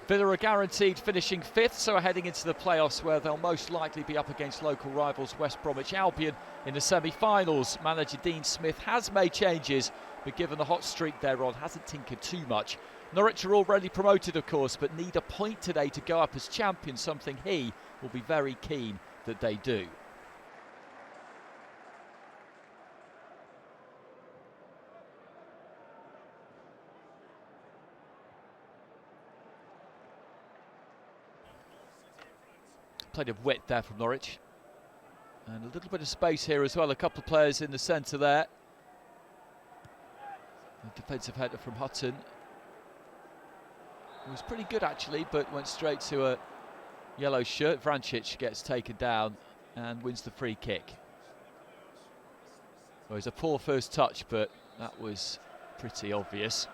Villa are guaranteed finishing 5th, so are heading into the playoffs where they'll most likely be up against local rivals West Bromwich Albion in the semi-finals. Manager Dean Smith has made changes, but given the hot streak they're on, hasn't tinkered too much. Norwich are already promoted, of course, but need a point today to go up as champions, something he will be very keen that they do. Plenty of width there from Norwich. And a little bit of space here as well. A couple of players in the centre there. A defensive header from Hutton. It was pretty good actually, but went straight to a yellow shirt. Vrancic gets taken down and wins the free kick. Well, it was a poor first touch, but that was pretty obvious.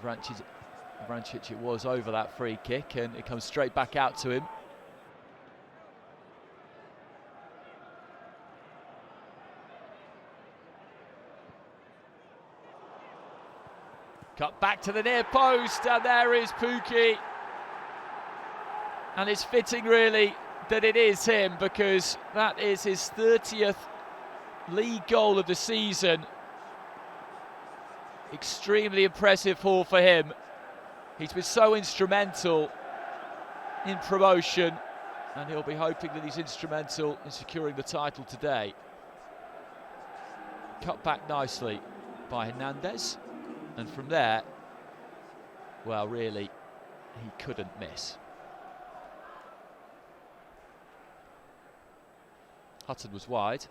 Vrancic it was over that free kick, and it comes straight back out to him. Cut back to the near post, and there is Kodjia. And it's fitting really that it is him, because that is his 30th league goal of the season. Extremely impressive haul for him. He's been so instrumental in promotion, and he'll be hoping that he's instrumental in securing the title today. Cut back nicely by Hernandez, and from there, well, really, he couldn't miss. Hutton was wide,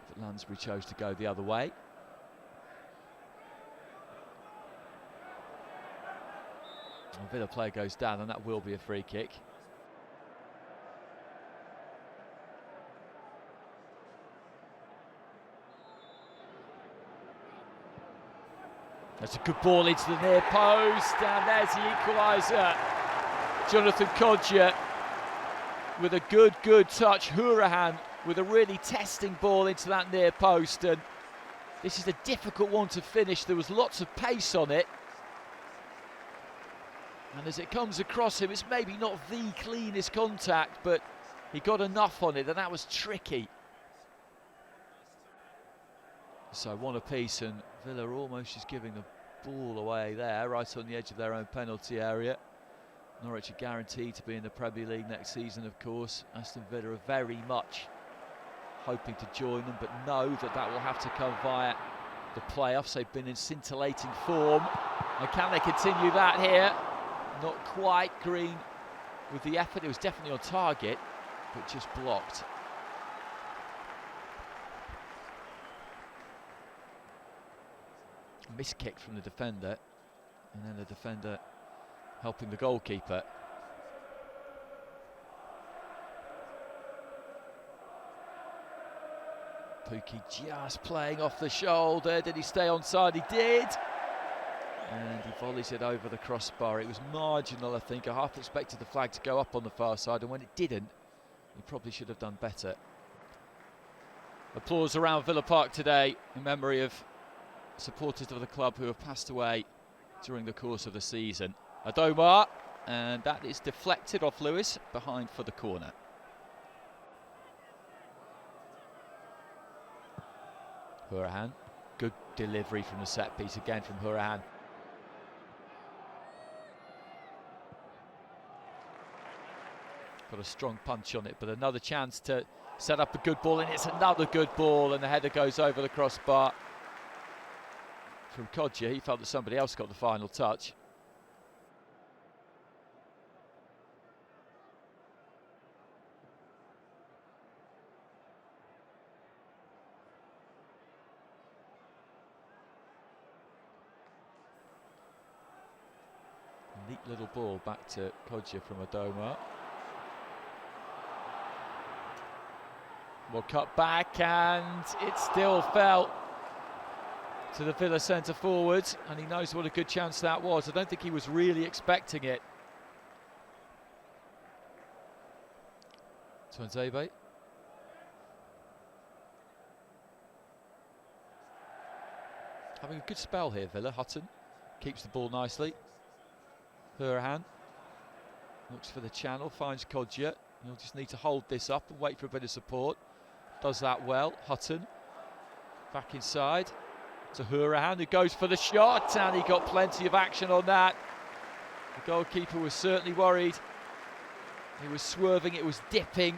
but Lansbury chose to go the other way. A Villa player goes down, and that will be a free kick. That's a good ball into the near post, and there's the equaliser. Jonathan Kodjia with a good touch. Hourihane with a really testing ball into that near post, and this is a difficult one to finish. There was lots of pace on it. And as it comes across him, it's maybe not the cleanest contact, but he got enough on it, and that was tricky. So one apiece, and Villa almost just giving the ball away there, right on the edge of their own penalty area. Norwich are guaranteed to be in the Premier League next season, of course. Aston Villa are very much hoping to join them, but know that that will have to come via the playoffs. They've been in scintillating form, and can they continue that here? Not quite green with the effort. It was definitely on target, but just blocked. Missed kick from the defender, and then the defender helping the goalkeeper. Kodjia just playing off the shoulder. Did he stay onside? He did. And he volleys it over the crossbar. It was marginal, I think. I half expected the flag to go up on the far side, and when it didn't, he probably should have done better. Applause around Villa Park today in memory of supporters of the club who have passed away during the course of the season. Adomar, and that is deflected off Lewis, behind for the corner. Hourihane, good delivery from the set piece again from Hourihane. Got a strong punch on it, but another chance to set up a good ball, and it's another good ball, and the header goes over the crossbar from Kodjia. He felt that somebody else got the final touch. Neat little ball back to Kodjia from Adomar. Well, cut back, and it still fell to the Villa centre forward, and he knows what a good chance that was. I don't think he was really expecting it. Tuanzebe. Having a good spell here, Villa. Hutton Keeps the ball nicely. Hurahan looks for the channel, finds Kodjia. He'll just need to hold this up and wait for a bit of support. Does that well. Hutton back inside to Hurahan, who goes for the shot, and he got plenty of action on that. The goalkeeper was certainly worried. He was swerving, it was dipping.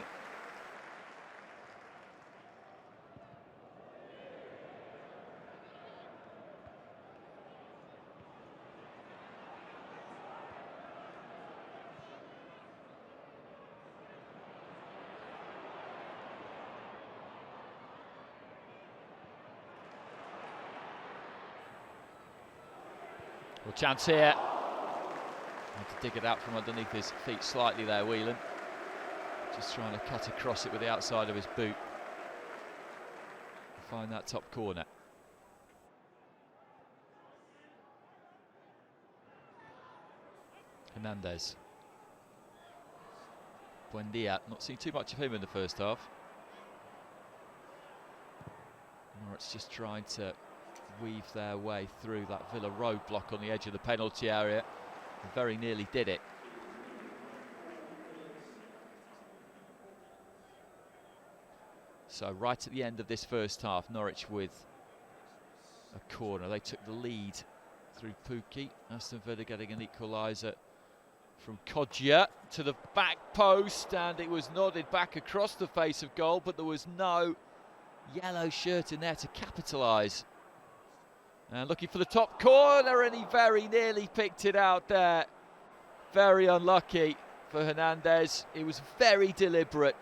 Well, chance here. Had to dig it out from underneath his feet slightly there, Whelan. Just trying to cut across it with the outside of his boot. Find that top corner. Hernandez. Buendia, not seen too much of him in the first half. Norwich just trying to weave their way through that Villa roadblock on the edge of the penalty area. And very nearly did it. So right at the end of this first half, Norwich with a corner. They took the lead through Pukki. Aston Villa getting an equalizer from Kodjia to the back post, and it was nodded back across the face of goal, but there was no yellow shirt in there to capitalise. And looking for the top corner, and he very nearly picked it out there. Very unlucky for Hernandez. It was very deliberate.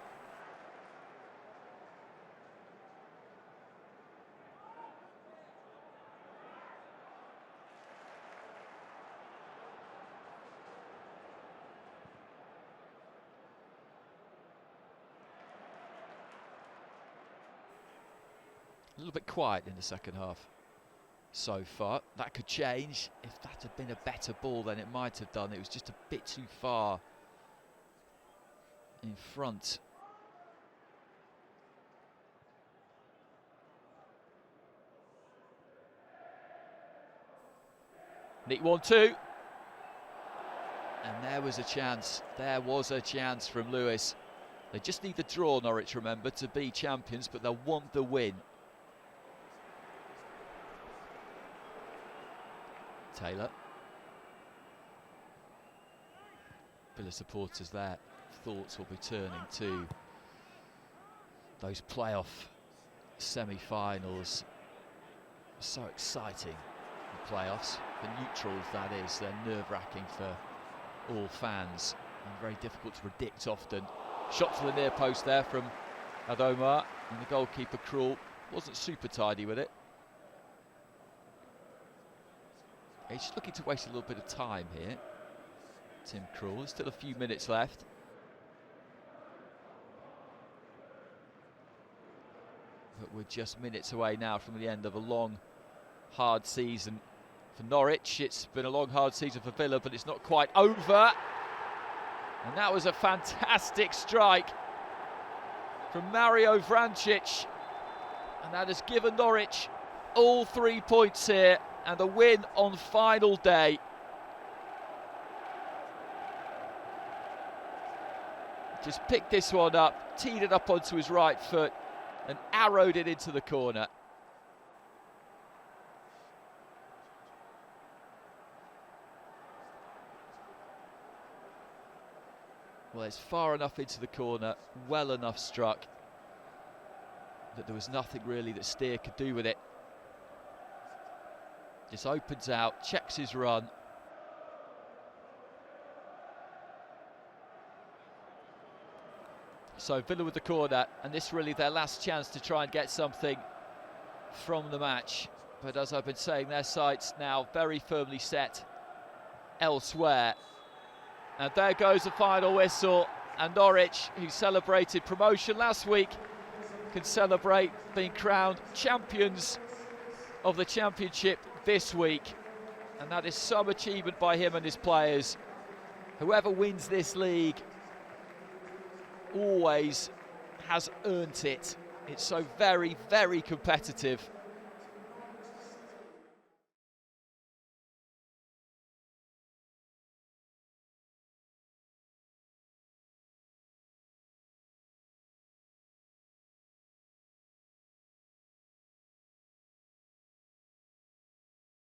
A little bit quiet in the second half so far. That could change. If that had been a better ball, then it might have done. It was just a bit too far in front. Neat 1-2. And there was a chance. There was a chance from Lewis. They just need the draw, Norwich, remember, to be champions, but they'll want the win. Taylor. Villa supporters there, thoughts will be turning to those playoff semi-finals. So exciting, the playoffs. For neutrals, that is. They're nerve-wracking for all fans and very difficult to predict often. Shot to the near post there from Adomar, and the goalkeeper, Krul, wasn't super tidy with it. He's just looking to waste a little bit of time here, Tim Krul. There's still a few minutes left. But we're just minutes away now from the end of a long, hard season for Norwich. It's been a long, hard season for Villa, but it's not quite over. And that was a fantastic strike from Mario Vrancic. And that has given Norwich all 3 points here, and a win on final day. Just picked this one up, teed it up onto his right foot and arrowed it into the corner. Well, it's far enough into the corner, well enough struck, that there was nothing really that Steer could do with it. Just opens out, checks his run. So Villa with the corner, and this really their last chance to try and get something from the match. But as I've been saying, their sights now very firmly set elsewhere. And there goes the final whistle, and Norwich, who celebrated promotion last week, can celebrate being crowned champions of the Championship this week, and that is some achievement by him and his players. Whoever wins this league always has earned it. It's so very, very competitive.